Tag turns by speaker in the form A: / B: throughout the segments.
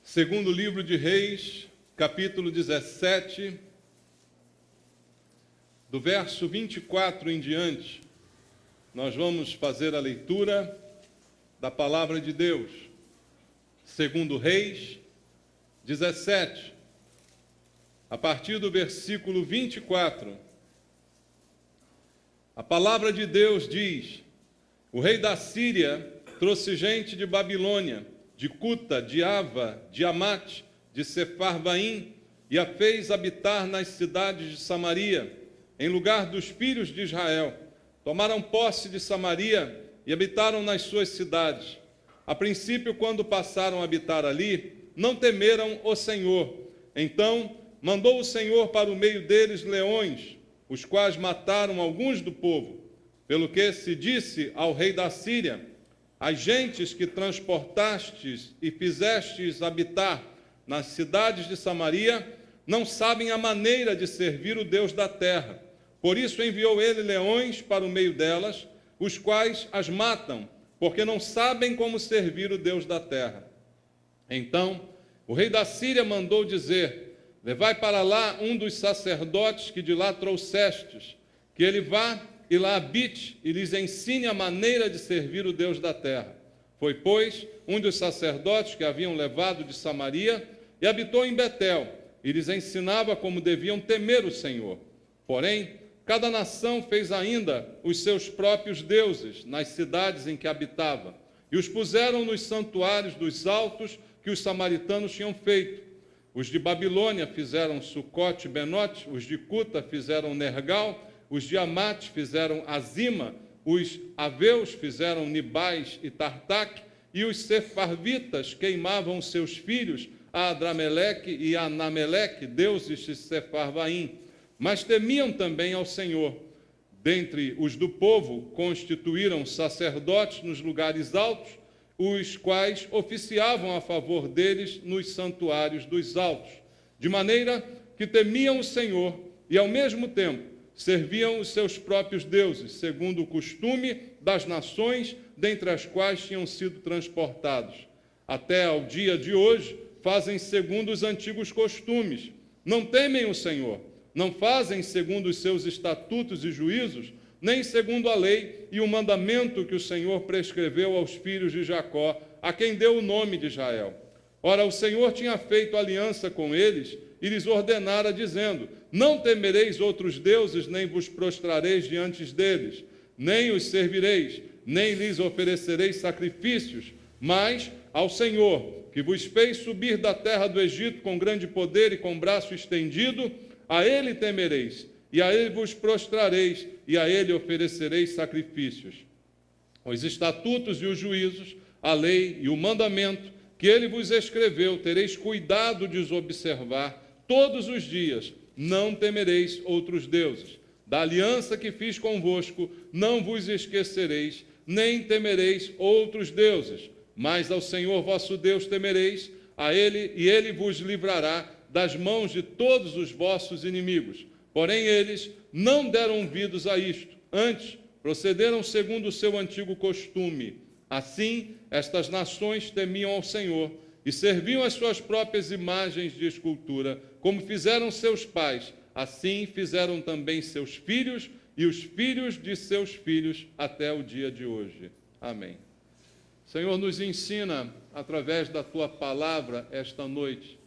A: Segundo livro de Reis, capítulo 17, do verso 24 em diante, nós vamos fazer a leitura da palavra de Deus. Segundo Reis 17, a partir do versículo 24, a palavra de Deus diz: o rei da Síria trouxe gente de Babilônia, de Cuta, de Ava, de Amate, de Sefarvaim, e a fez habitar nas cidades de Samaria, em lugar dos filhos de Israel. Tomaram posse de Samaria e habitaram nas suas cidades. A princípio, quando passaram a habitar ali, não temeram o Senhor. Então mandou o Senhor para o meio deles leões, os quais mataram alguns do povo. Pelo que se disse ao rei da Síria: as gentes que transportastes e fizestes habitar nas cidades de Samaria não sabem a maneira de servir o Deus da terra. Por isso enviou ele leões para o meio delas, os quais as matam, porque não sabem como servir o Deus da terra. Então o rei da Síria mandou dizer: levai para lá um dos sacerdotes que de lá trouxestes, que ele vá e lá habite e lhes ensine a maneira de servir o Deus da terra. Foi, pois, um dos sacerdotes que haviam levado de Samaria e habitou em Betel, e lhes ensinava como deviam temer o Senhor. Porém, cada nação fez ainda os seus próprios deuses nas cidades em que habitava, e os puseram nos santuários dos altos que os samaritanos tinham feito. Os de Babilônia fizeram Sucote e Benote, os de Cuta fizeram Nergal, os de Amate fizeram Azima, os aveus fizeram Nibais e Tartaque, e os sefarvitas queimavam seus filhos a Adrameleque e a Anameleque, deuses de Sefarvaim. Mas temiam também ao Senhor. Dentre os do povo constituíram sacerdotes nos lugares altos, os quais oficiavam a favor deles nos santuários dos altos, de maneira que temiam o Senhor e, ao mesmo tempo, serviam os seus próprios deuses, segundo o costume das nações dentre as quais tinham sido transportados. Até ao dia de hoje, fazem segundo os antigos costumes. Não temem o Senhor, não fazem segundo os seus estatutos e juízos, nem segundo a lei e o mandamento que o Senhor prescreveu aos filhos de Jacó, a quem deu o nome de Israel. Ora, o Senhor tinha feito aliança com eles e lhes ordenara, dizendo: não temereis outros deuses, nem vos prostrareis diante deles, nem os servireis, nem lhes oferecereis sacrifícios, mas ao Senhor, que vos fez subir da terra do Egito com grande poder e com braço estendido, a ele temereis, e a ele vos prostrareis, e a ele oferecereis sacrifícios. Os estatutos e os juízos, a lei e o mandamento que ele vos escreveu, tereis cuidado de os observar todos os dias. Não temereis outros deuses. Da aliança que fiz convosco, não vos esquecereis, nem temereis outros deuses. Mas ao Senhor vosso Deus temereis, a ele, e ele vos livrará das mãos de todos os vossos inimigos. Porém eles não deram ouvidos a isto, antes procederam segundo o seu antigo costume. Assim, estas nações temiam ao Senhor e serviam as suas próprias imagens de escultura, como fizeram seus pais. Assim fizeram também seus filhos e os filhos de seus filhos até o dia de hoje. Amém. Senhor, nos ensina através da Tua palavra esta noite.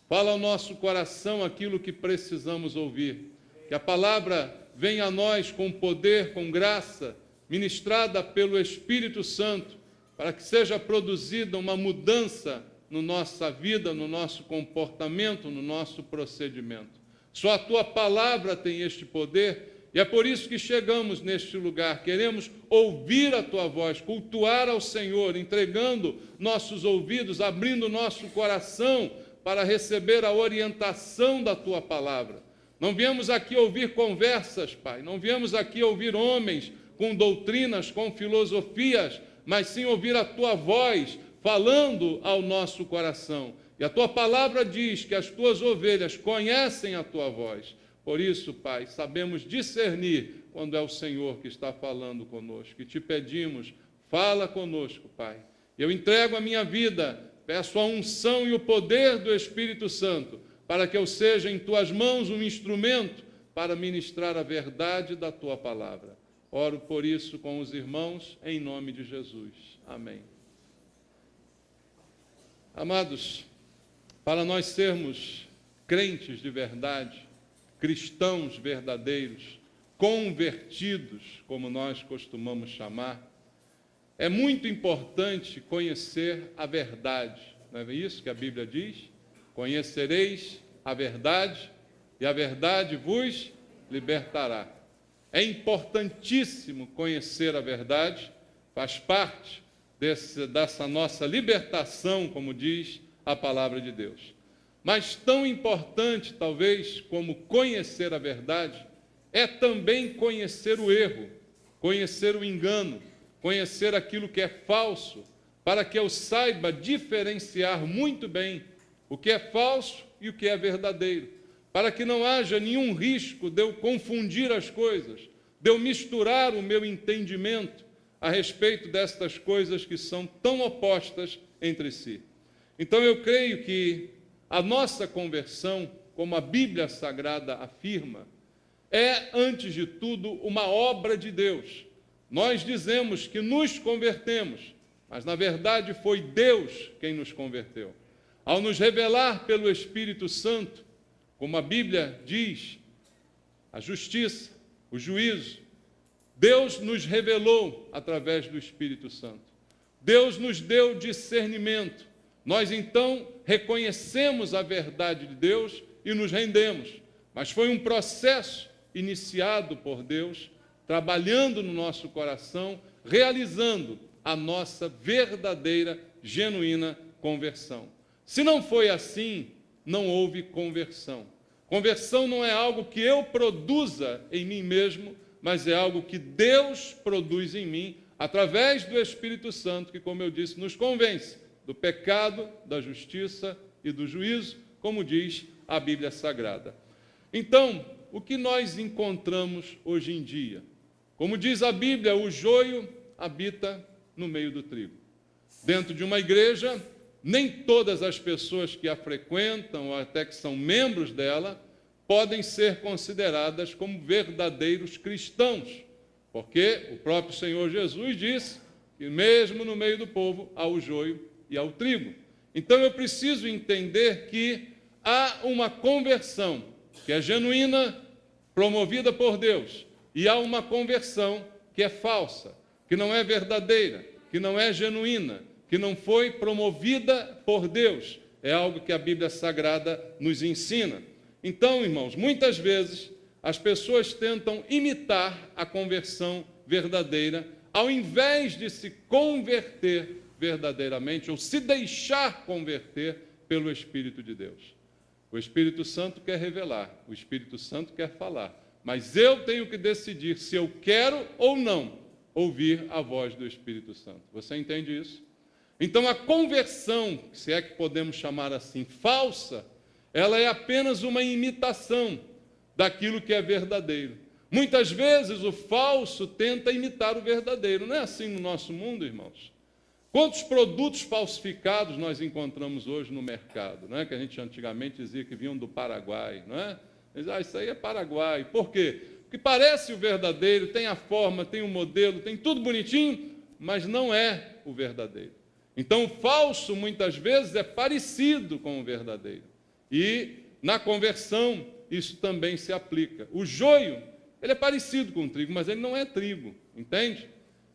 A: Fala ao nosso coração aquilo que precisamos ouvir. Que a palavra venha a nós com poder, com graça, ministrada pelo Espírito Santo, para que seja produzida uma mudança na nossa vida, no nosso comportamento, no nosso procedimento. Só a Tua palavra tem este poder, e é por isso que chegamos neste lugar. Queremos ouvir a Tua voz, cultuar ao Senhor, entregando nossos ouvidos, abrindo nosso coração para receber a orientação da Tua palavra. Não viemos aqui ouvir conversas, Pai, não viemos aqui ouvir homens com doutrinas, com filosofias, mas sim ouvir a Tua voz falando ao nosso coração. E a Tua palavra diz que as Tuas ovelhas conhecem a Tua voz. Por isso, Pai, sabemos discernir quando é o Senhor que está falando conosco. E te pedimos, fala conosco, Pai. Eu entrego a minha vida peço a unção e o poder do Espírito Santo, para que eu seja em tuas mãos um instrumento para ministrar a verdade da tua palavra. Oro por isso com os irmãos, em nome de Jesus. Amém. Amados, para nós sermos crentes de verdade, cristãos verdadeiros, convertidos, como nós costumamos chamar, é muito importante conhecer a verdade. Não é isso que a Bíblia diz? Conhecereis a verdade, e a verdade vos libertará. É importantíssimo conhecer a verdade, faz parte dessa nossa libertação, como diz a palavra de Deus. Mas tão importante, talvez, como conhecer a verdade, é também conhecer o erro, conhecer o engano, conhecer aquilo que é falso, para que eu saiba diferenciar muito bem o que é falso e o que é verdadeiro, para que não haja nenhum risco de eu confundir as coisas, de eu misturar o meu entendimento a respeito destas coisas que são tão opostas entre si. Então eu creio que a nossa conversão, como a Bíblia Sagrada afirma, é, antes de tudo, uma obra de Deus. Nós dizemos que nos convertemos, mas na verdade foi Deus quem nos converteu. Ao nos revelar pelo Espírito Santo, como a Bíblia diz, a justiça, o juízo, Deus nos revelou através do Espírito Santo. Deus nos deu discernimento. Nós então reconhecemos a verdade de Deus e nos rendemos. Mas foi um processo iniciado por Deus, trabalhando no nosso coração, realizando a nossa verdadeira, genuína conversão. Se não foi assim, não houve conversão. Conversão não é algo que eu produza em mim mesmo, mas é algo que Deus produz em mim, através do Espírito Santo, que, como eu disse, nos convence do pecado, da justiça e do juízo, como diz a Bíblia Sagrada. Então, o que nós encontramos hoje em dia? Como diz a Bíblia, o joio habita no meio do trigo. Dentro de uma igreja, nem todas as pessoas que a frequentam, ou até que são membros dela, podem ser consideradas como verdadeiros cristãos, porque o próprio Senhor Jesus disse que mesmo no meio do povo há o joio e há o trigo. Então eu preciso entender que há uma conversão que é genuína, promovida por Deus, e há uma conversão que é falsa, que não é verdadeira, que não é genuína, que não foi promovida por Deus. É algo que a Bíblia Sagrada nos ensina. Então, irmãos, muitas vezes as pessoas tentam imitar a conversão verdadeira, ao invés de se converter verdadeiramente, ou se deixar converter pelo Espírito de Deus. O Espírito Santo quer revelar, o Espírito Santo quer falar, mas eu tenho que decidir se eu quero ou não ouvir a voz do Espírito Santo. Você entende isso? Então, a conversão, se é que podemos chamar assim, falsa, ela é apenas uma imitação daquilo que é verdadeiro. Muitas vezes o falso tenta imitar o verdadeiro. Não é assim no nosso mundo, irmãos? Quantos produtos falsificados nós encontramos hoje no mercado, não é? Que a gente antigamente dizia que vinham do Paraguai, não é? Isso aí é Paraguai. Por quê? Porque parece o verdadeiro, tem a forma, tem o modelo, tem tudo bonitinho, mas não é o verdadeiro. Então, o falso, muitas vezes, é parecido com o verdadeiro. E, na conversão, isso também se aplica. O joio, ele é parecido com o trigo, mas ele não é trigo, entende?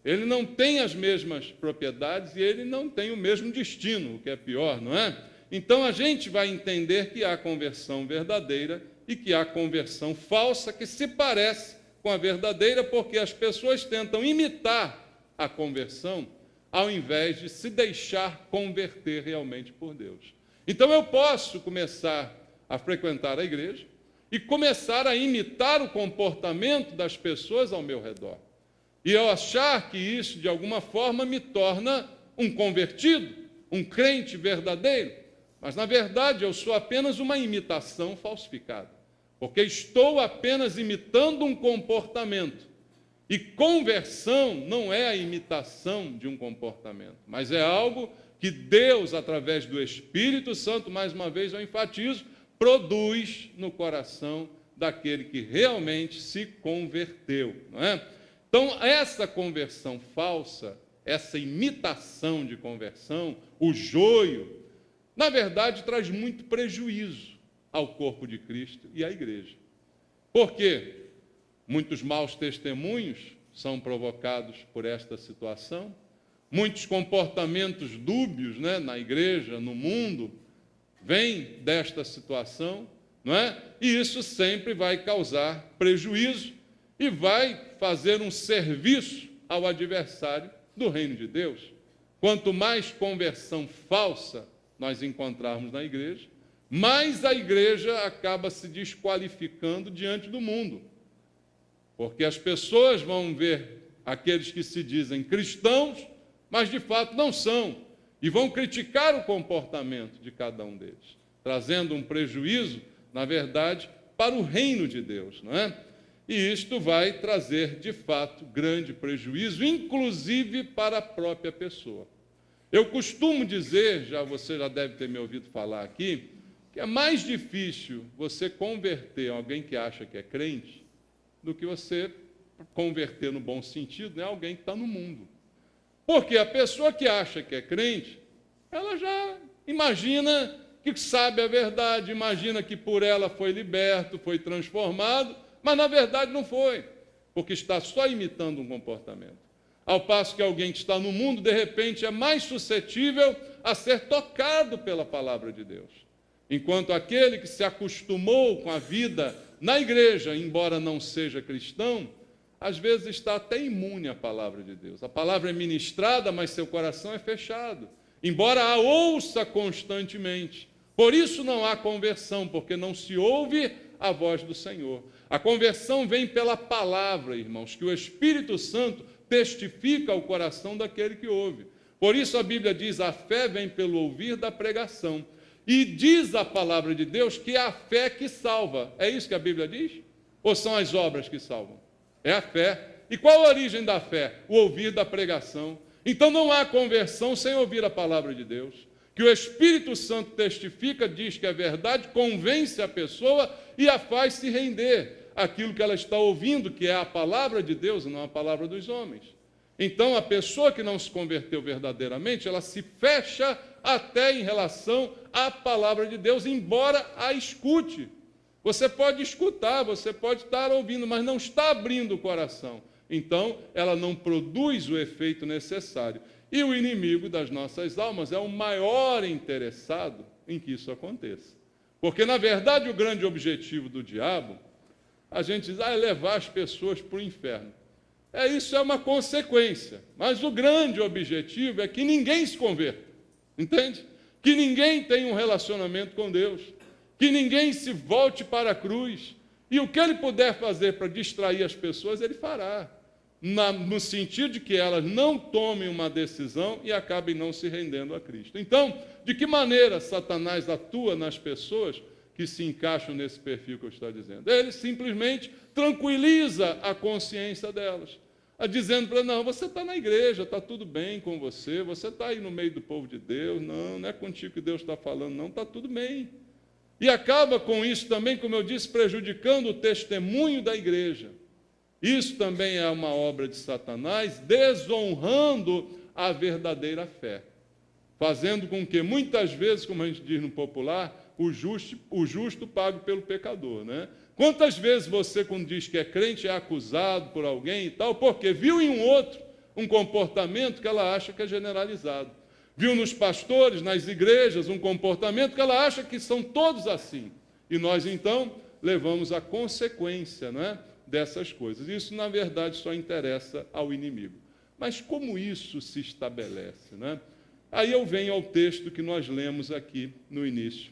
A: Ele não tem as mesmas propriedades e ele não tem o mesmo destino, o que é pior, não é? Então, a gente vai entender que há conversão verdadeira e que há conversão falsa, que se parece com a verdadeira, porque as pessoas tentam imitar a conversão, ao invés de se deixar converter realmente por Deus. Então eu posso começar a frequentar a igreja e começar a imitar o comportamento das pessoas ao meu redor. E eu achar que isso, de alguma forma, me torna um convertido, um crente verdadeiro. Mas, na verdade, eu sou apenas uma imitação falsificada, porque estou apenas imitando um comportamento. E conversão não é a imitação de um comportamento, mas é algo que Deus, através do Espírito Santo, mais uma vez eu enfatizo, produz no coração daquele que realmente se converteu, não é? Então, essa conversão falsa, essa imitação de conversão, o joio, na verdade, traz muito prejuízo ao corpo de Cristo e à igreja. Por quê? Muitos maus testemunhos são provocados por esta situação, muitos comportamentos dúbios, né, na igreja, no mundo, vêm desta situação, não é? E isso sempre vai causar prejuízo e vai fazer um serviço ao adversário do reino de Deus. Quanto mais conversão falsa nós encontrarmos na igreja, mais a igreja acaba se desqualificando diante do mundo. Porque as pessoas vão ver aqueles que se dizem cristãos, mas de fato não são, e vão criticar o comportamento de cada um deles, trazendo um prejuízo, na verdade, para o reino de Deus, não é? E isto vai trazer, de fato, grande prejuízo, inclusive para a própria pessoa. Eu costumo dizer, você já deve ter me ouvido falar aqui, que é mais difícil você converter alguém que acha que é crente do que você converter no bom sentido, né, alguém que está no mundo. Porque a pessoa que acha que é crente, ela já imagina que sabe a verdade, imagina que por ela foi liberto, foi transformado, mas na verdade não foi, porque está só imitando um comportamento. Ao passo que alguém que está no mundo, de repente, é mais suscetível a ser tocado pela palavra de Deus. Enquanto aquele que se acostumou com a vida na igreja, embora não seja cristão, às vezes está até imune à palavra de Deus. A palavra é ministrada, mas seu coração é fechado, embora a ouça constantemente. Por isso não há conversão, porque não se ouve a voz do Senhor. A conversão vem pela palavra, irmãos, que o Espírito Santo testifica ao coração daquele que ouve. Por isso a Bíblia diz, a fé vem pelo ouvir da pregação. E diz a palavra de Deus que é a fé que salva. É isso que a Bíblia diz? Ou são as obras que salvam? É a fé. E qual a origem da fé? O ouvir da pregação. Então não há conversão sem ouvir a palavra de Deus. Que o Espírito Santo testifica, diz que é verdade, convence a pessoa e a faz se render àquilo que ela está ouvindo, que é a palavra de Deus e não a palavra dos homens. Então a pessoa que não se converteu verdadeiramente, ela se fecha até em relação à palavra de Deus, embora a escute. Você pode escutar, você pode estar ouvindo, mas não está abrindo o coração. Então, ela não produz o efeito necessário. E o inimigo das nossas almas é o maior interessado em que isso aconteça. Porque, na verdade, o grande objetivo do diabo, a gente diz, é levar as pessoas para o inferno. Isso é uma consequência. Mas o grande objetivo é que ninguém se converta. Entende? Que ninguém tenha um relacionamento com Deus. Que ninguém se volte para a cruz. E o que ele puder fazer para distrair as pessoas, ele fará. No sentido de que elas não tomem uma decisão e acabem não se rendendo a Cristo. Então, de que maneira Satanás atua nas pessoas que se encaixam nesse perfil que eu estou dizendo? Ele simplesmente tranquiliza a consciência delas, dizendo para elas, não, você está na igreja, está tudo bem com você, você está aí no meio do povo de Deus, não é contigo que Deus está falando, não, está tudo bem. E acaba com isso também, como eu disse, prejudicando o testemunho da igreja. Isso também é uma obra de Satanás, desonrando a verdadeira fé, fazendo com que, muitas vezes, como a gente diz no popular, o justo pague pelo pecador, né? Quantas vezes você, quando diz que é crente, é acusado por alguém e tal, porque viu em um outro um comportamento que ela acha que é generalizado. Viu nos pastores, nas igrejas, um comportamento que ela acha que são todos assim. E nós, então, levamos a consequência, não é, dessas coisas. Isso, na verdade, só interessa ao inimigo. Mas como isso se estabelece, né? Aí eu venho ao texto que nós lemos aqui no início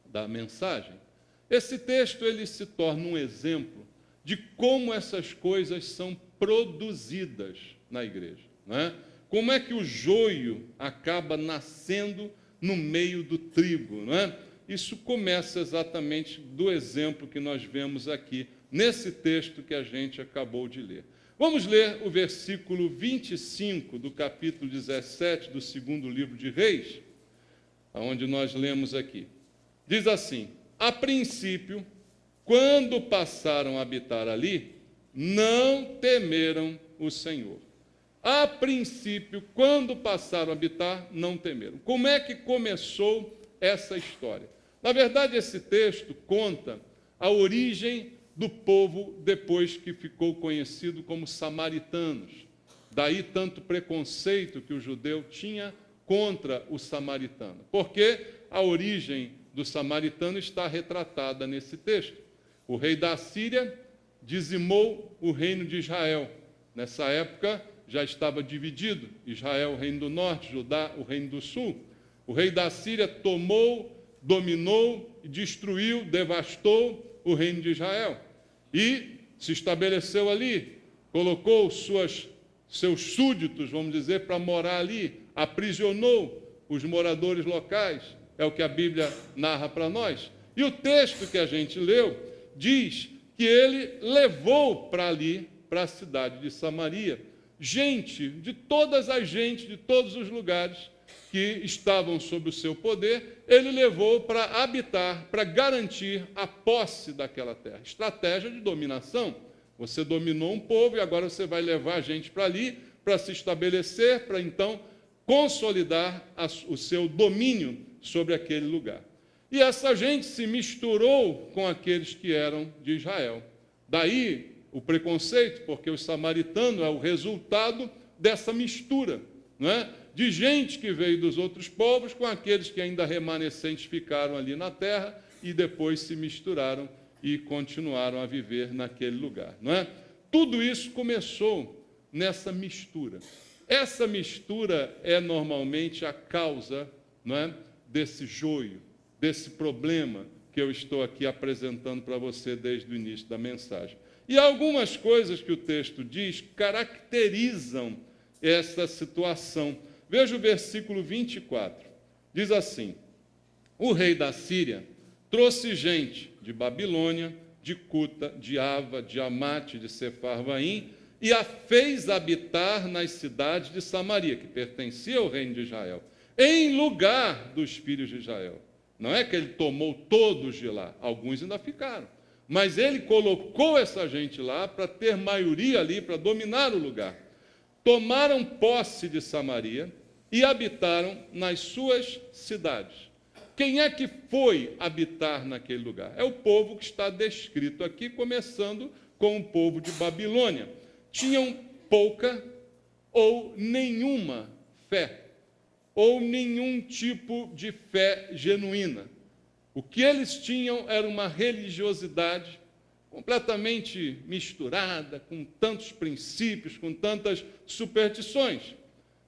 A: da mensagem. Esse texto ele se torna um exemplo de como essas coisas são produzidas na igreja, não é? Como é que o joio acaba nascendo no meio do trigo, não é? Isso começa exatamente do exemplo que nós vemos aqui, nesse texto que a gente acabou de ler. Vamos ler o versículo 25 do capítulo 17 do segundo livro de Reis, onde nós lemos aqui. Diz assim: a princípio, quando passaram a habitar ali, não temeram o Senhor. A princípio, quando passaram a habitar, não temeram. Como é que começou essa história? Na verdade, esse texto conta a origem do povo depois que ficou conhecido como samaritanos. Daí tanto preconceito que o judeu tinha contra o samaritano. Porque a origem do samaritano está retratada nesse texto. O rei da Síria dizimou o reino de Israel. Nessa época já estava dividido, Israel, o reino do norte, Judá, o reino do sul. O rei da Síria tomou, dominou, destruiu, devastou o reino de Israel e se estabeleceu ali, colocou seus súditos, vamos dizer, para morar ali, aprisionou os moradores locais, é o que a Bíblia narra para nós. E o texto que a gente leu diz que ele levou para ali, para a cidade de Samaria, gente, de todas as gentes, de todos os lugares que estavam sob o seu poder, ele levou para habitar, para garantir a posse daquela terra. Estratégia de dominação. Você dominou um povo e agora você vai levar a gente para ali, para se estabelecer, para então consolidar o seu domínio sobre aquele lugar. E essa gente se misturou com aqueles que eram de Israel. Daí o preconceito, porque o samaritano é o resultado dessa mistura, não é? De gente que veio dos outros povos com aqueles que ainda remanescentes ficaram ali na terra e depois se misturaram e continuaram a viver naquele lugar, não é? Tudo isso começou nessa mistura. Essa mistura é normalmente a causa, não é, desse joio, desse problema que eu estou aqui apresentando para você desde o início da mensagem. E algumas coisas que o texto diz caracterizam essa situação. Veja o versículo 24. Diz assim: o rei da Síria trouxe gente de Babilônia, de Cuta, de Ava, de Amate, de Sefarvaim, e a fez habitar nas cidades de Samaria, que pertencia ao reino de Israel, em lugar dos filhos de Israel. Não é que ele tomou todos de lá, alguns ainda ficaram. Mas ele colocou essa gente lá para ter maioria ali, para dominar o lugar. Tomaram posse de Samaria e habitaram nas suas cidades. Quem é que foi habitar naquele lugar? É o povo que está descrito aqui, começando com o povo de Babilônia. Tinham pouca ou nenhuma fé, ou nenhum tipo de fé genuína. O que eles tinham era uma religiosidade completamente misturada, com tantos princípios, com tantas superstições.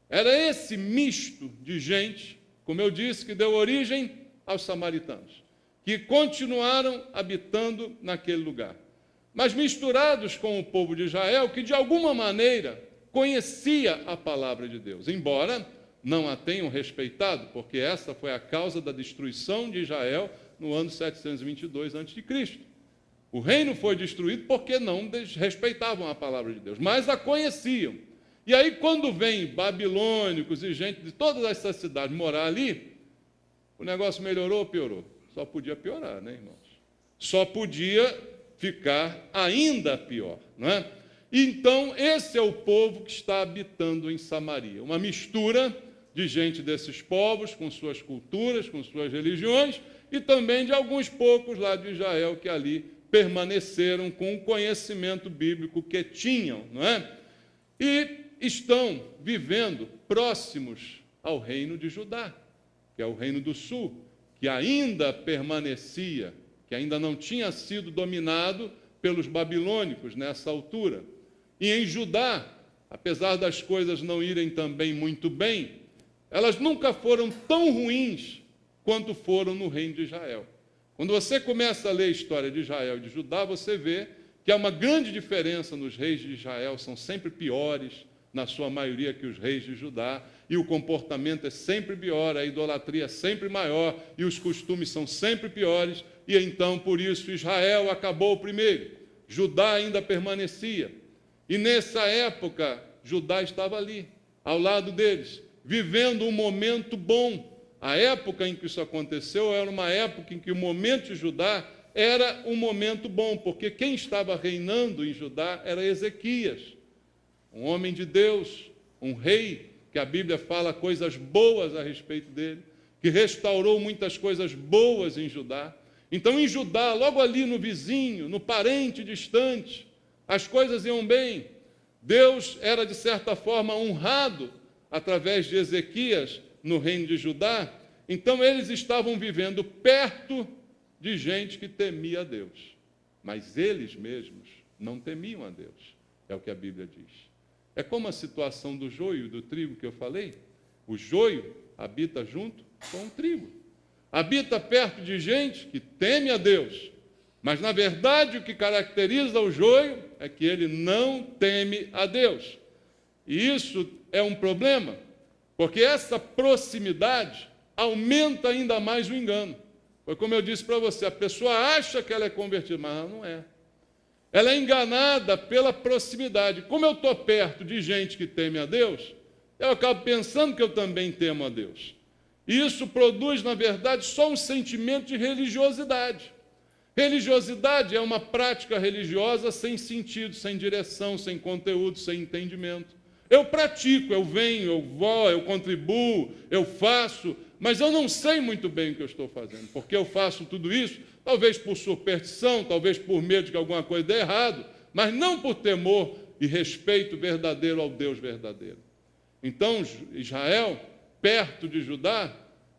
A: Era esse misto de gente, como eu disse, que deu origem aos samaritanos, que continuaram habitando naquele lugar, mas misturados com o povo de Israel, que de alguma maneira conhecia a palavra de Deus, embora não a tenham respeitado, porque essa foi a causa da destruição de Israel no ano 722 a.C. O reino foi destruído porque não respeitavam a palavra de Deus, mas a conheciam. E aí, quando vem babilônicos e gente de todas essas cidades morar ali, o negócio melhorou ou piorou? Só podia piorar, né, irmãos? Só podia ficar ainda pior, não é? Então, esse é o povo que está habitando em Samaria, uma mistura de gente desses povos, com suas culturas, com suas religiões, e também de alguns poucos lá de Israel que ali permaneceram com o conhecimento bíblico que tinham, não é? E estão vivendo próximos ao reino de Judá, que é o reino do sul, que ainda permanecia, que ainda não tinha sido dominado pelos babilônicos nessa altura. E em Judá, apesar das coisas não irem também muito bem, elas nunca foram tão ruins quanto foram no reino de Israel. Quando você começa a ler a história de Israel e de Judá, você vê que há uma grande diferença nos reis de Israel, são sempre piores, na sua maioria, que os reis de Judá, e o comportamento é sempre pior, a idolatria é sempre maior, e os costumes são sempre piores, e então, por isso, Israel acabou primeiro, Judá ainda permanecia. E nessa época, Judá estava ali, ao lado deles, vivendo um momento bom. A época em que isso aconteceu era uma época em que o momento de Judá era um momento bom, porque quem estava reinando em Judá era Ezequias, um homem de Deus, um rei, que a Bíblia fala coisas boas a respeito dele, que restaurou muitas coisas boas em Judá. Então, em Judá, logo ali no vizinho, no parente distante, as coisas iam bem. Deus era, de certa forma, honrado através de Ezequias no reino de Judá. Então, eles estavam vivendo perto de gente que temia a Deus. Mas eles mesmos não temiam a Deus. É o que a Bíblia diz. É como a situação do joio e do trigo que eu falei. O joio habita junto com o trigo. Habita perto de gente que teme a Deus. Mas, na verdade, o que caracteriza o joio é que ele não teme a Deus. E isso é um problema, porque essa proximidade aumenta ainda mais o engano. Foi como eu disse para você, a pessoa acha que ela é convertida, mas ela não é. Ela é enganada pela proximidade. Como eu estou perto de gente que teme a Deus, eu acabo pensando que eu também temo a Deus. E isso produz, na verdade, só um sentimento de religiosidade. Religiosidade é uma prática religiosa sem sentido, sem direção, sem conteúdo, sem entendimento. Eu pratico, eu venho, eu vou, eu contribuo, eu faço, mas eu não sei muito bem o que eu estou fazendo, porque eu faço tudo isso, talvez por superstição, talvez por medo de que alguma coisa dê errado, mas não por temor e respeito verdadeiro ao Deus verdadeiro. Então, Israel, perto de Judá,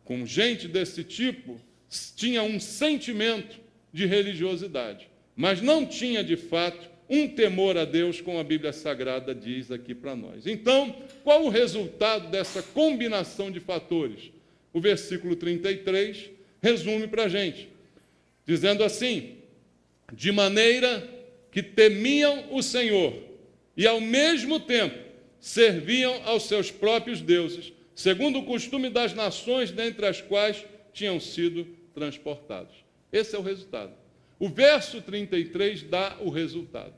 A: com gente desse tipo, tinha um sentimento de religiosidade, mas não tinha, de fato, um temor a Deus, como a Bíblia Sagrada diz aqui para nós. Então, qual o resultado dessa combinação de fatores? O versículo 33 resume para a gente, dizendo assim: de maneira que temiam o Senhor e, ao mesmo tempo, serviam aos seus próprios deuses, segundo o costume das nações dentre as quais tinham sido transportados. Esse é o resultado. O verso 33 dá o resultado.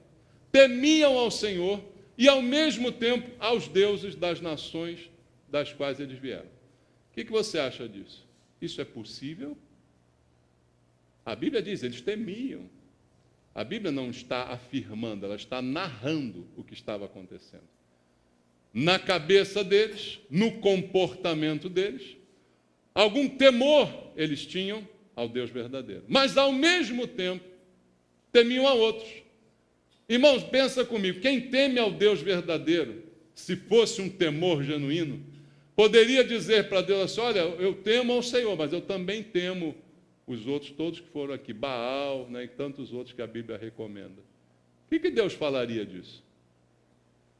A: Temiam ao Senhor e, ao mesmo tempo, aos deuses das nações das quais eles vieram. O que você acha disso? Isso é possível? A Bíblia diz, eles temiam. A Bíblia não está afirmando, ela está narrando o que estava acontecendo. Na cabeça deles, no comportamento deles, algum temor eles tinham ao Deus verdadeiro. Mas, ao mesmo tempo, temiam a outros. Irmãos, pensa comigo, quem teme ao Deus verdadeiro, se fosse um temor genuíno, poderia dizer para Deus assim, olha, eu temo ao Senhor, mas eu também temo os outros, todos que foram aqui, Baal, né, e tantos outros que a Bíblia recomenda. O que Deus falaria disso?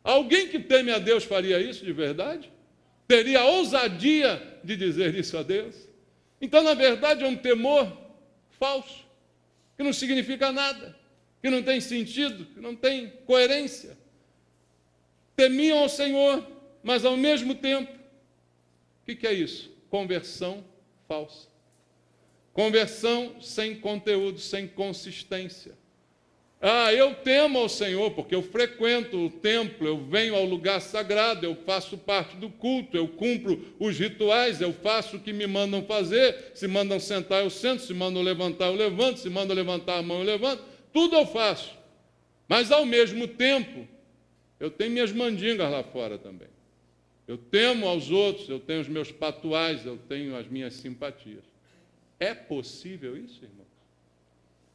A: Alguém que teme a Deus faria isso de verdade? Teria a ousadia de dizer isso a Deus? Então, na verdade, é um temor falso, que não significa nada, que não tem sentido, que não tem coerência. Temiam ao Senhor, mas ao mesmo tempo, o que é isso? Conversão falsa. Conversão sem conteúdo, sem consistência. Eu temo ao Senhor porque eu frequento o templo, eu venho ao lugar sagrado, eu faço parte do culto, eu cumpro os rituais, eu faço o que me mandam fazer, se mandam sentar eu sento, se mandam levantar eu levanto, se mandam levantar a mão eu levanto, tudo eu faço. Mas ao mesmo tempo, eu tenho minhas mandingas lá fora também. Eu temo aos outros, eu tenho os meus patuais, eu tenho as minhas simpatias. É possível isso, irmãos?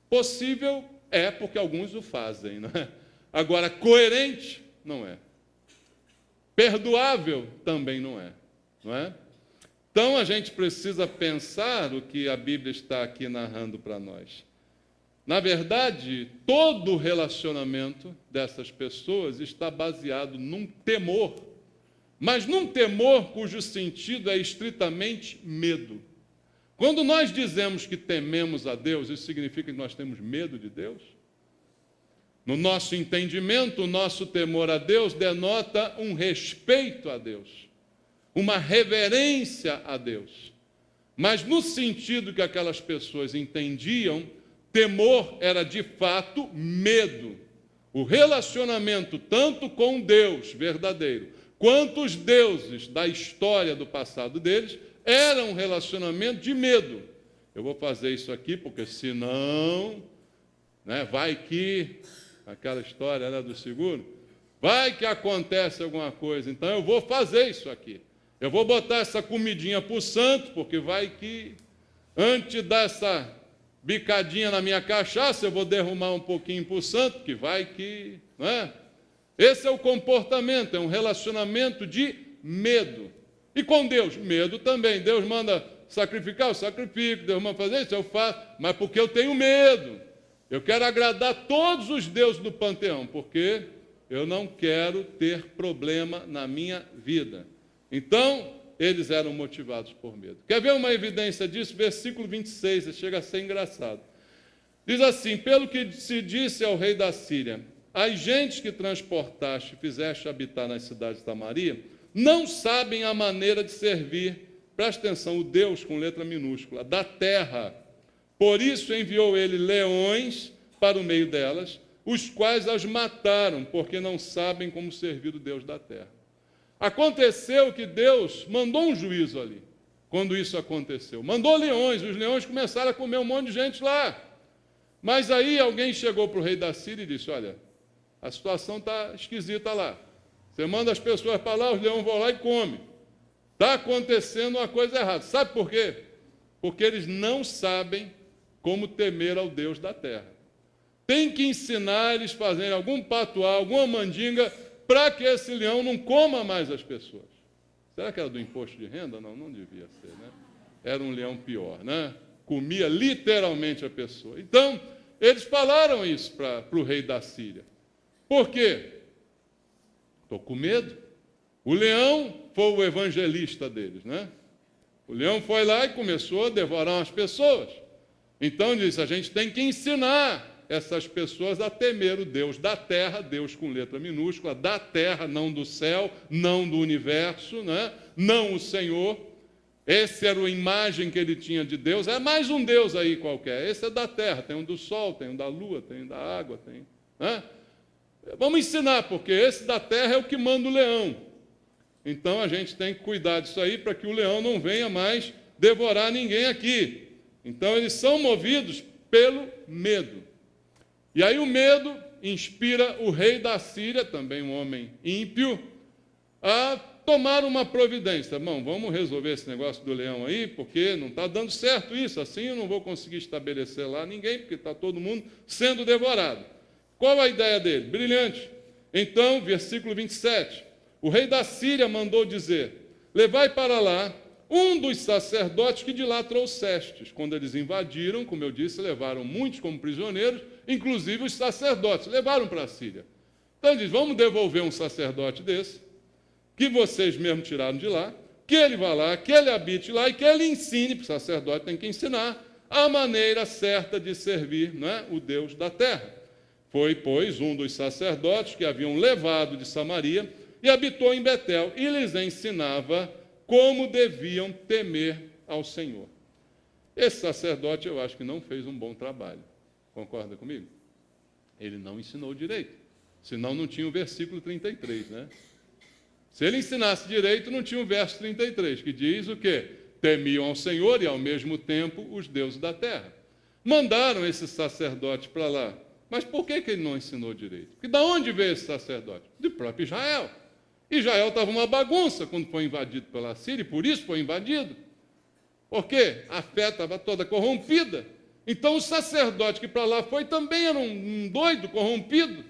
A: Possível é porque alguns o fazem, não é? Agora, coerente, não é. Perdoável também não é, não é? Então, a gente precisa pensar o que a Bíblia está aqui narrando para nós. Na verdade, todo o relacionamento dessas pessoas está baseado num temor, mas num temor cujo sentido é estritamente medo. Quando nós dizemos que tememos a Deus, isso significa que nós temos medo de Deus? No nosso entendimento, o nosso temor a Deus denota um respeito a Deus, uma reverência a Deus. Mas no sentido que aquelas pessoas entendiam, temor era de fato medo, O relacionamento tanto com Deus verdadeiro, quanto os deuses da história do passado deles, era um relacionamento de medo. Eu vou fazer isso aqui, porque senão, vai que, aquela história do seguro, vai que acontece alguma coisa, então eu vou fazer isso aqui. Eu vou botar essa comidinha para o santo, porque vai que, antes dessa bicadinha na minha cachaça, eu vou derramar um pouquinho para o santo, que vai que... Não é? Esse é o comportamento, é um relacionamento de medo. E com Deus, medo também. Deus manda sacrificar, eu sacrifico. Deus manda fazer isso, eu faço. Mas porque eu tenho medo. Eu quero agradar todos os deuses do panteão, porque eu não quero ter problema na minha vida. Então, eles eram motivados por medo. Quer ver uma evidência disso? Versículo 26, chega a ser engraçado. Diz assim: pelo que se disse ao rei da Síria, as gentes que transportaste e fizeste habitar nas cidades de Samaria, não sabem a maneira de servir, presta atenção, o Deus com letra minúscula, da terra. Por isso enviou ele leões para o meio delas, os quais as mataram, porque não sabem como servir o Deus da terra. Aconteceu que Deus mandou um juízo ali, quando isso aconteceu. Mandou leões, os leões começaram a comer um monte de gente lá. Mas aí alguém chegou para o rei da Síria e disse: olha, a situação está esquisita lá. Você manda as pessoas para lá, os leões vão lá e comem. Está acontecendo uma coisa errada. Sabe por quê? Porque eles não sabem como temer ao Deus da terra. Tem que ensinar eles a fazerem algum patuá, alguma mandinga, para que esse leão não coma mais as pessoas. Será que era do imposto de renda? Não, não devia ser, né? Era um leão pior, né? Comia literalmente a pessoa. Então, eles falaram isso para o rei da Síria. Por quê? Estou com medo. O leão foi o evangelista deles, né? O leão foi lá e começou a devorar as pessoas. Então, ele disse: a gente tem que ensinar essas pessoas a temer o Deus da terra, Deus com letra minúscula, da terra, não do céu, não do universo, né? Não o Senhor. Essa era a imagem que ele tinha de Deus. É mais um Deus aí qualquer. Esse é da terra, tem um do sol, tem um da lua, tem um da água, tem... Né? Vamos ensinar, porque esse da terra é o que manda o leão. Então a gente tem que cuidar disso aí para que o leão não venha mais devorar ninguém aqui. Então eles são movidos pelo medo. E aí o medo inspira o rei da Síria, também um homem ímpio, a tomar uma providência. Irmão, vamos resolver esse negócio do leão aí, porque não está dando certo isso. Assim eu não vou conseguir estabelecer lá ninguém, porque está todo mundo sendo devorado. Qual a ideia dele? Brilhante. Então, versículo 27, o rei da Síria mandou dizer: levai para lá um dos sacerdotes que de lá trouxestes. Quando eles invadiram, como eu disse, levaram muitos como prisioneiros, inclusive os sacerdotes, levaram para a Síria. Então ele diz: vamos devolver um sacerdote desse, que vocês mesmo tiraram de lá, que ele vá lá, que ele habite lá e que ele ensine, porque o sacerdote tem que ensinar, a maneira certa de servir, não é, o Deus da terra. Foi, pois, um dos sacerdotes que haviam levado de Samaria e habitou em Betel, e lhes ensinava como deviam temer ao Senhor. Esse sacerdote, eu acho que não fez um bom trabalho. Concorda comigo? Ele não ensinou direito. Senão não tinha o versículo 33, né? Se ele ensinasse direito, não tinha o verso 33, que diz o quê? Temiam ao Senhor e, ao mesmo tempo, os deuses da terra. Mandaram esse sacerdote para lá. Mas por que ele não ensinou direito? Porque de onde veio esse sacerdote? Do próprio Israel. Israel estava uma bagunça quando foi invadido pela Síria, e por isso foi invadido. Porque a fé estava toda corrompida. Então o sacerdote que para lá foi também era um doido, corrompido,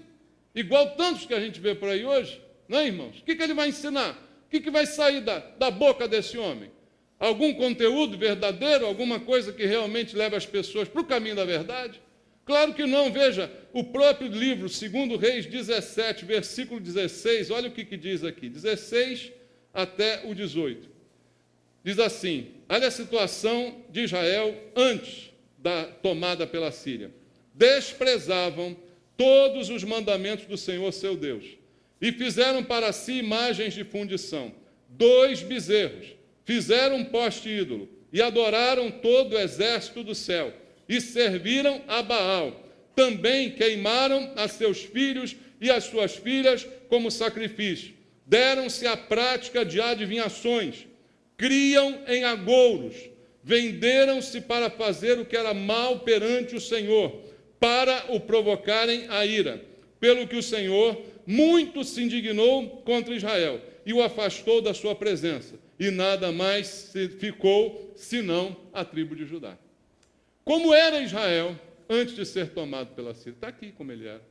A: igual tantos que a gente vê por aí hoje. Não é, irmãos? O que ele vai ensinar? O que vai sair da boca desse homem? Algum conteúdo verdadeiro, alguma coisa que realmente leve as pessoas para o caminho da verdade? Claro que não. Veja, o próprio livro, 2 Reis 17, versículo 16, olha o que diz aqui, 16 até o 18. Diz assim: olha a situação de Israel antes da tomada pela Síria. Desprezavam todos os mandamentos do Senhor seu Deus, e fizeram para si imagens de fundição, 2 bezerros, fizeram um poste ídolo, e adoraram todo o exército do céu, e serviram a Baal. também queimaram a seus filhos e as suas filhas como sacrifício. Deram-se à prática de adivinhações, criam em agouros, venderam-se para fazer o que era mal perante o Senhor, para o provocarem a ira. Pelo que o Senhor muito se indignou contra Israel e o afastou da sua presença, e nada mais ficou senão a tribo de Judá. Como era Israel antes de ser tomado pela Síria? Está aqui como ele era.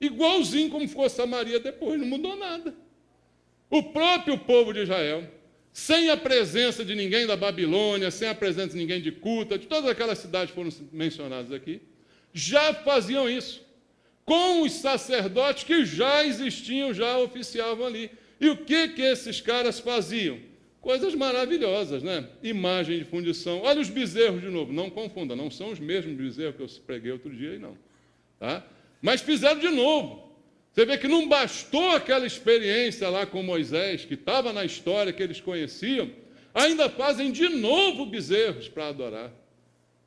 A: Igualzinho como ficou Samaria depois, não mudou nada. O próprio povo de Israel, sem a presença de ninguém da Babilônia, sem a presença de ninguém de Cuta, de todas aquelas cidades que foram mencionadas aqui, já faziam isso, com os sacerdotes que já existiam, já oficiavam ali. E o que esses caras faziam? Coisas maravilhosas, né? Imagem de fundição. Olha os bezerros de novo, não confunda, não são os mesmos bezerros que eu preguei outro dia, aí não. Tá? Mas fizeram de novo. Você vê que não bastou aquela experiência lá com Moisés, que estava na história, que eles conheciam, ainda fazem de novo bezerros para adorar.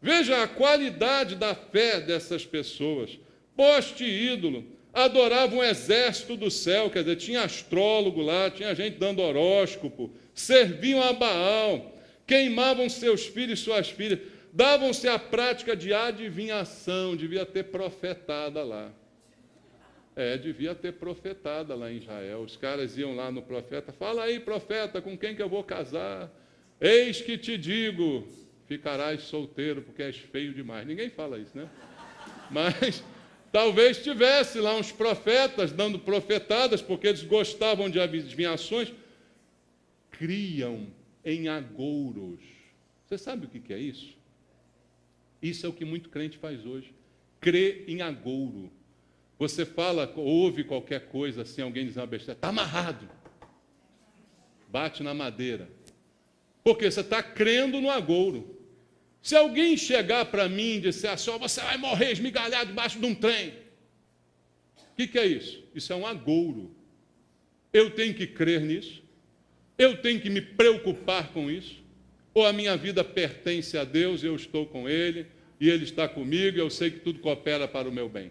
A: Veja a qualidade da fé dessas pessoas. Poste ídolo, adoravam um exército do céu, quer dizer, tinha astrólogo lá, tinha gente dando horóscopo, serviam a Baal, queimavam seus filhos e suas filhas, davam-se à prática de adivinhação, devia ter profetada lá. Devia ter profetada lá em Israel. Os caras iam lá no profeta, fala aí, profeta, com quem que eu vou casar? Eis que te digo, ficarás solteiro porque és feio demais. Ninguém fala isso, né? Mas talvez tivesse lá uns profetas dando profetadas, porque eles gostavam de adivinhações. Criam em agouros. Você sabe o que é isso? Isso é o que muito crente faz hoje. Crê em agouro. Você fala, ouve qualquer coisa assim, alguém diz uma besteira, está amarrado. Bate na madeira. Porque você está crendo no agouro. Se alguém chegar para mim e disser assim, você vai morrer esmigalhado debaixo de um trem. O que é isso? Isso é um agouro. Eu tenho que crer nisso? Eu tenho que me preocupar com isso? Ou a minha vida pertence a Deus e eu estou com Ele, e Ele está comigo e eu sei que tudo coopera para o meu bem?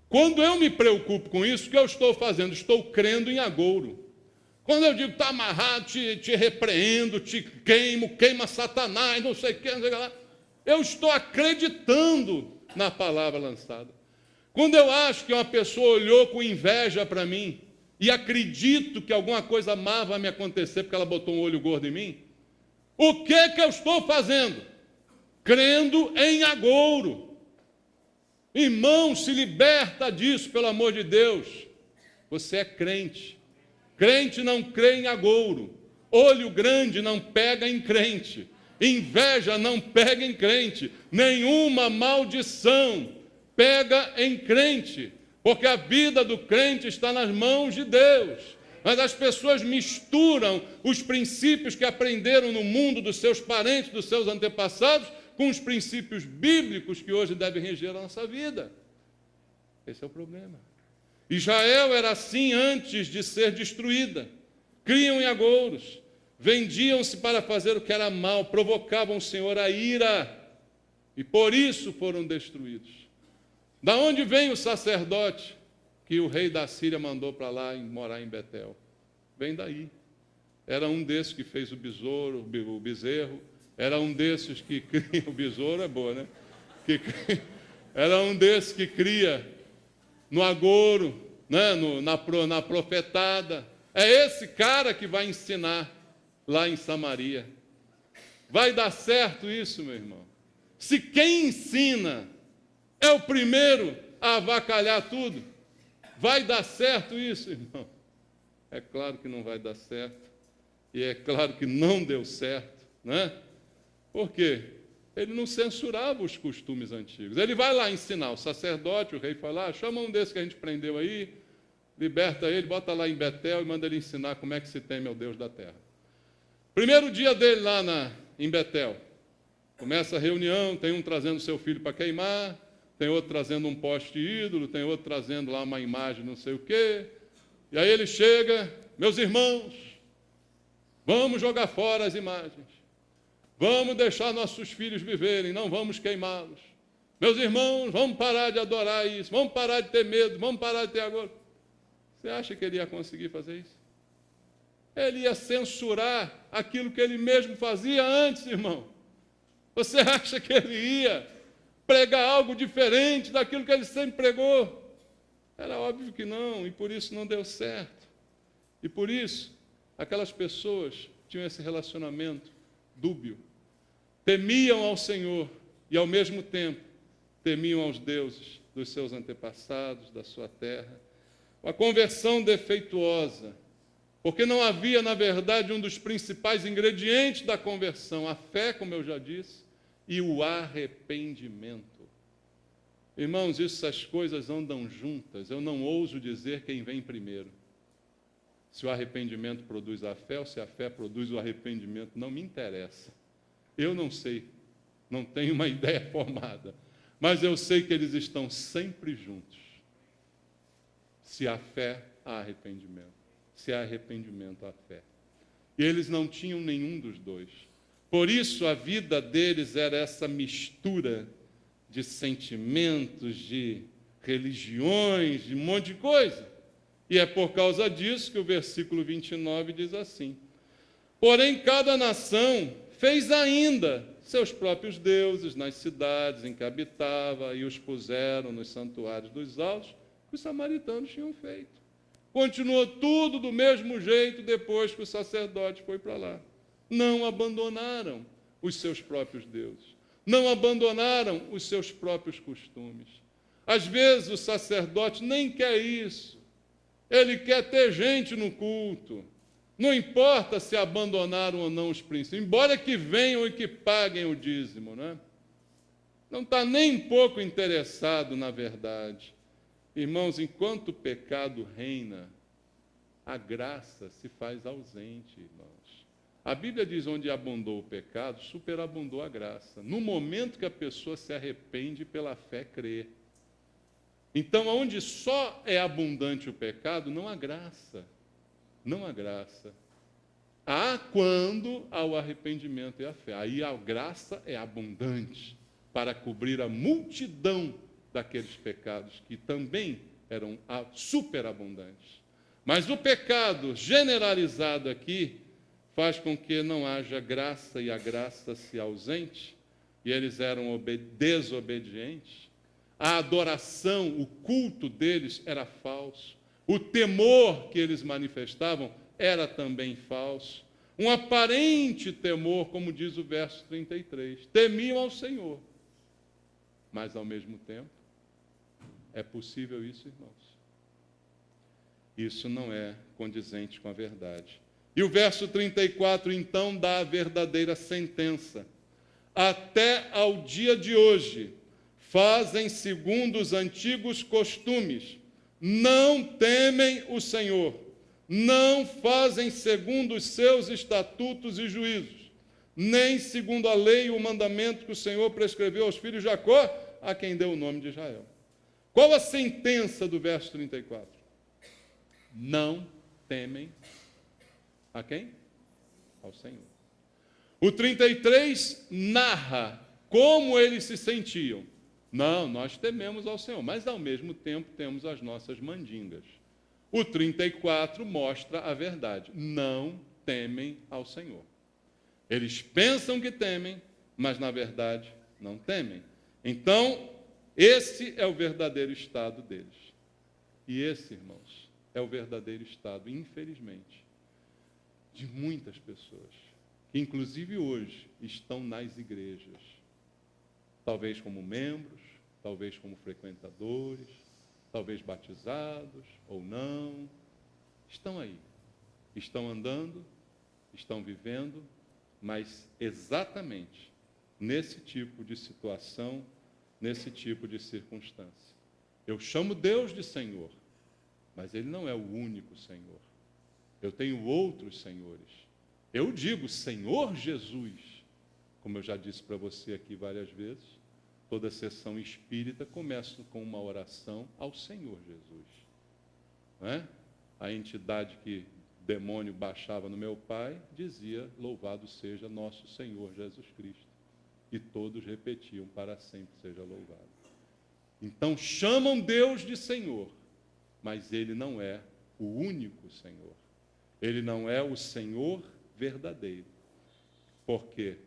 A: Quando eu me preocupo com isso, o que eu estou fazendo? Estou crendo em agouro. Quando eu digo, está amarrado, te repreendo, te queimo, queima Satanás, não sei o que, não sei o que lá. Eu estou acreditando na palavra lançada. Quando eu acho que uma pessoa olhou com inveja para mim, e acredito que alguma coisa má vai me acontecer porque ela botou um olho gordo em mim, o que eu estou fazendo? Crendo em agouro. Irmão, se liberta disso, pelo amor de Deus. Você é crente. Crente não crê em agouro. Olho grande não pega em crente. Inveja não pega em crente. Nenhuma maldição pega em crente. Porque a vida do crente está nas mãos de Deus. Mas as pessoas misturam os princípios que aprenderam no mundo dos seus parentes, dos seus antepassados, com os princípios bíblicos que hoje devem reger a nossa vida. Esse é o problema. Israel era assim antes de ser destruída. Criam em agouros, vendiam-se para fazer o que era mal, provocavam o Senhor a ira, e por isso foram destruídos. Da onde vem o sacerdote que o rei da Síria mandou para lá morar em Betel? Vem daí. Era um desses que fez o bezerro, era um desses que cria, o besouro é boa, né? Era um desses que cria no agouro, né? na profetada. É esse cara que vai ensinar lá em Samaria. Vai dar certo isso, meu irmão? Se quem ensina é o primeiro a avacalhar tudo, vai dar certo isso, irmão? É claro que não vai dar certo. E é claro que não deu certo, né? Por quê? Ele não censurava os costumes antigos. Ele vai lá ensinar. O sacerdote, o rei foi lá, chama um desses que a gente prendeu aí, liberta ele, bota lá em Betel e manda ele ensinar como é que se teme ao Deus da terra. Primeiro dia dele lá em Betel. Começa a reunião, tem um trazendo seu filho para queimar, tem outro trazendo um poste ídolo, tem outro trazendo lá uma imagem não sei o quê. E aí ele chega, meus irmãos, vamos jogar fora as imagens. Vamos deixar nossos filhos viverem, não vamos queimá-los. Meus irmãos, vamos parar de adorar isso, vamos parar de ter medo, vamos parar de ter agora. Você acha que ele ia conseguir fazer isso? Ele ia censurar aquilo que ele mesmo fazia antes, irmão. Você acha que ele ia pregar algo diferente daquilo que ele sempre pregou? Era óbvio que não, e por isso não deu certo. E por isso, aquelas pessoas tinham esse relacionamento dúbio. Temiam ao Senhor e, ao mesmo tempo, temiam aos deuses dos seus antepassados, da sua terra. Uma conversão defeituosa, porque não havia, na verdade, um dos principais ingredientes da conversão, a fé, como eu já disse, e o arrependimento. Irmãos, essas coisas andam juntas. Eu não ouso dizer quem vem primeiro. Se o arrependimento produz a fé ou se a fé produz o arrependimento, não me interessa. Eu não sei, não tenho uma ideia formada, mas eu sei que eles estão sempre juntos. Se há fé, há arrependimento. Se há arrependimento, há fé. E eles não tinham nenhum dos dois. Por isso a vida deles era essa mistura de sentimentos, de religiões, de um monte de coisa. E é por causa disso que o versículo 29 diz assim: porém, cada nação fez ainda seus próprios deuses nas cidades em que habitava e os puseram nos santuários dos altos que os samaritanos tinham feito. Continuou tudo do mesmo jeito depois que o sacerdote foi para lá. Não abandonaram os seus próprios deuses. Não abandonaram os seus próprios costumes. Às vezes o sacerdote nem quer isso. Ele quer ter gente no culto. Não importa se abandonaram ou não os princípios, embora que venham e que paguem o dízimo, né? Não está nem um pouco interessado, na verdade. Irmãos, enquanto o pecado reina, a graça se faz ausente, irmãos. A Bíblia diz: onde abundou o pecado, superabundou a graça. No momento que a pessoa se arrepende, pela fé crê. Então, onde só é abundante o pecado, não há graça. Não há graça. Há quando há o arrependimento e a fé. Aí a graça é abundante para cobrir a multidão daqueles pecados que também eram superabundantes. Mas o pecado generalizado aqui faz com que não haja graça e a graça se ausente, e eles eram desobedientes. A adoração, o culto deles era falso. O temor que eles manifestavam era também falso. Um aparente temor, como diz o verso 33. Temiam ao Senhor. Mas, ao mesmo tempo, é possível isso, irmãos? Isso não é condizente com a verdade. E o verso 34, então, dá a verdadeira sentença. Até ao dia de hoje, fazem segundo os antigos costumes, não temem o Senhor, não fazem segundo os seus estatutos e juízos, nem segundo a lei e o mandamento que o Senhor prescreveu aos filhos de Jacó, a quem deu o nome de Israel. Qual a sentença do verso 34? Não temem a quem? Ao Senhor. O 33 narra como eles se sentiam. Não, nós tememos ao Senhor, mas ao mesmo tempo temos as nossas mandingas. O 34 mostra a verdade. Não temem ao Senhor. Eles pensam que temem, mas na verdade não temem. Então, esse é o verdadeiro estado deles. E esse, irmãos, é o verdadeiro estado, infelizmente, de muitas pessoas, que inclusive hoje estão nas igrejas, talvez como membros, talvez como frequentadores, talvez batizados ou não, estão aí, estão andando, estão vivendo, mas exatamente nesse tipo de situação, nesse tipo de circunstância. Eu chamo Deus de Senhor, mas Ele não é o único Senhor. Eu tenho outros senhores. Eu digo Senhor Jesus, como eu já disse para você aqui várias vezes, toda sessão espírita começa com uma oração ao Senhor Jesus. Não é? A entidade que o demônio baixava no meu pai dizia: louvado seja nosso Senhor Jesus Cristo. E todos repetiam: para sempre seja louvado. Então chamam Deus de Senhor, mas Ele não é o único Senhor. Ele não é o Senhor verdadeiro. Porque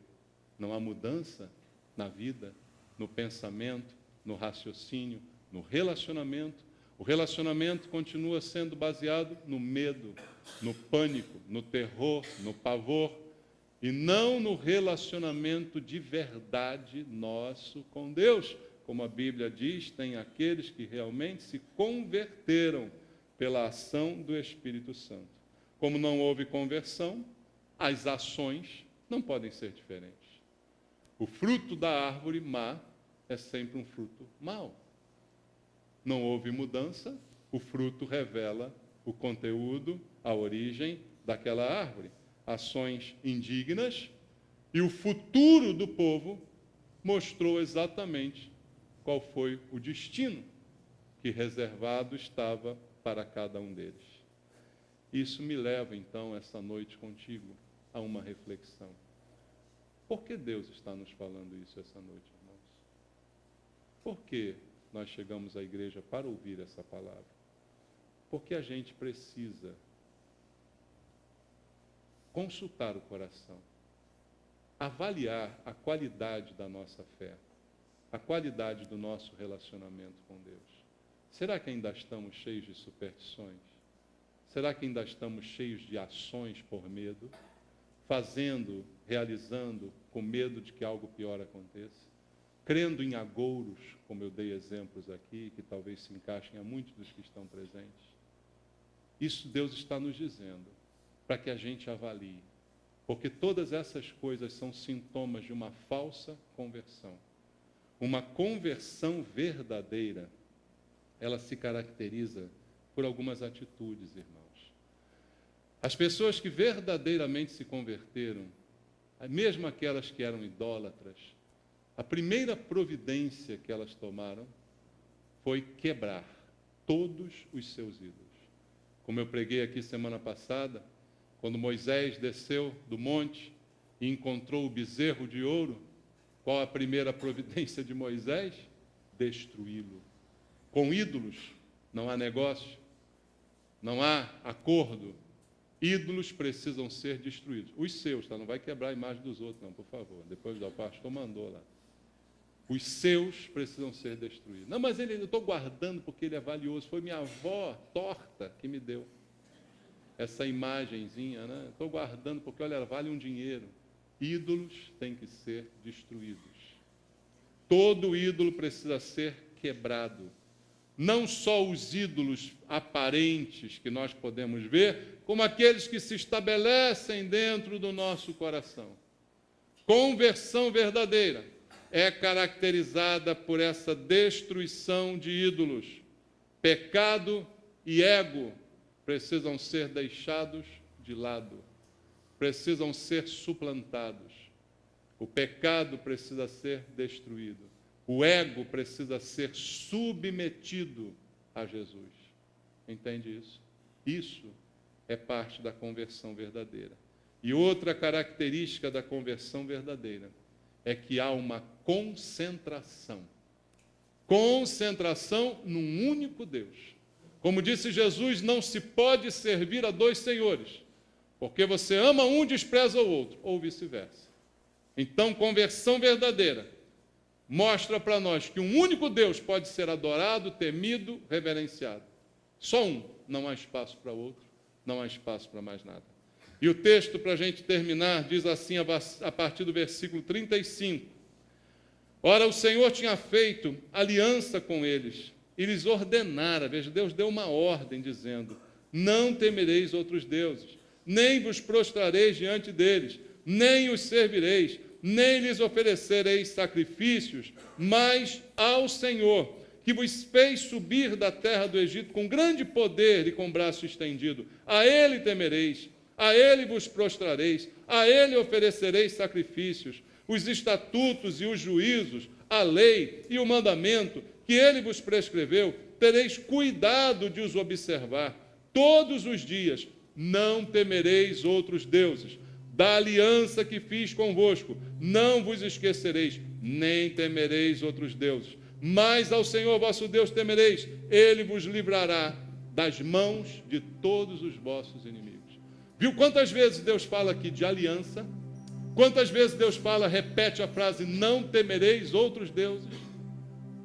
A: não há mudança na vida, no pensamento, no raciocínio, no relacionamento. O relacionamento continua sendo baseado no medo, no pânico, no terror, no pavor, e não no relacionamento de verdade nosso com Deus. Como a Bíblia diz, tem aqueles que realmente se converteram pela ação do Espírito Santo. Como não houve conversão, as ações não podem ser diferentes. O fruto da árvore má é sempre um fruto mau. Não houve mudança, o fruto revela o conteúdo, a origem daquela árvore. Ações indignas, e o futuro do povo mostrou exatamente qual foi o destino que reservado estava para cada um deles. Isso me leva, então, essa noite contigo, a uma reflexão. Por que Deus está nos falando isso essa noite, irmãos? Por que nós chegamos à igreja para ouvir essa palavra? Porque a gente precisa consultar o coração, avaliar a qualidade da nossa fé, a qualidade do nosso relacionamento com Deus. Será que ainda estamos cheios de superstições? Será que ainda estamos cheios de ações por medo? Fazendo, realizando, com medo de que algo pior aconteça? Crendo em agouros, como eu dei exemplos aqui, que talvez se encaixem a muitos dos que estão presentes? Isso Deus está nos dizendo, para que a gente avalie. Porque todas essas coisas são sintomas de uma falsa conversão. Uma conversão verdadeira, ela se caracteriza por algumas atitudes, irmãos. As pessoas que verdadeiramente se converteram, mesmo aquelas que eram idólatras, a primeira providência que elas tomaram foi quebrar todos os seus ídolos. Como eu preguei aqui semana passada, quando Moisés desceu do monte e encontrou o bezerro de ouro, qual a primeira providência de Moisés? Destruí-lo. Com ídolos não há negócio, não há acordo. Ídolos precisam ser destruídos. Os seus, tá? Não vai quebrar a imagem dos outros, não, por favor. Depois o pastor mandou lá. Os seus precisam ser destruídos. Não, mas eu estou guardando porque ele é valioso. Foi minha avó torta que me deu essa imagenzinha, né? Estou guardando porque, olha, vale um dinheiro. Ídolos têm que ser destruídos. Todo ídolo precisa ser quebrado. Não só os ídolos aparentes que nós podemos ver, como aqueles que se estabelecem dentro do nosso coração. Conversão verdadeira é caracterizada por essa destruição de ídolos. Pecado e ego precisam ser deixados de lado, precisam ser suplantados. O pecado precisa ser destruído. O ego precisa ser submetido a Jesus. Entende isso? Isso é parte da conversão verdadeira. E outra característica da conversão verdadeira é que há uma concentração. Concentração num único Deus. Como disse Jesus, não se pode servir a dois senhores, porque você ama um e despreza o outro, ou vice-versa. Então, conversão verdadeira mostra para nós que um único Deus pode ser adorado, temido, reverenciado. Só um, não há espaço para outro, não há espaço para mais nada. E o texto, para a gente terminar, diz assim, a partir do versículo 35. Ora, o Senhor tinha feito aliança com eles e lhes ordenara, veja, Deus deu uma ordem dizendo, não temereis outros deuses, nem vos prostrareis diante deles, nem os servireis, nem lhes oferecereis sacrifícios, mas ao Senhor, que vos fez subir da terra do Egito com grande poder e com braço estendido. A Ele temereis, a Ele vos prostrareis, a Ele oferecereis sacrifícios. Os estatutos e os juízos, a lei e o mandamento que Ele vos prescreveu, tereis cuidado de os observar todos os dias. Não temereis outros deuses. da aliança que fiz convosco. Não vos esquecereis, nem temereis outros deuses. Mas ao Senhor vosso Deus temereis, Ele vos livrará das mãos de todos os vossos inimigos. Viu quantas vezes Deus fala aqui de aliança? Quantas vezes Deus fala, repete a frase, não temereis outros deuses?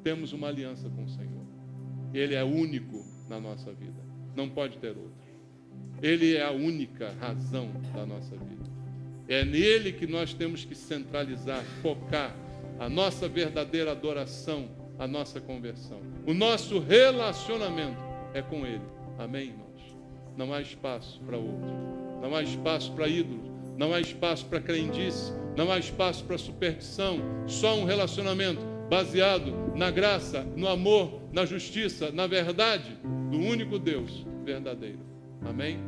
A: Temos uma aliança com o Senhor. Ele é único na nossa vida. Não pode ter outro. Ele é a única razão da nossa vida. É nele que nós temos que centralizar, focar a nossa verdadeira adoração, a nossa conversão. O nosso relacionamento é com Ele. Amém, irmãos? Não há espaço para outro. Não há espaço para ídolos. Não há espaço para crendice. Não há espaço para superstição. Só um relacionamento baseado na graça, no amor, na justiça, na verdade do único Deus verdadeiro. Amém?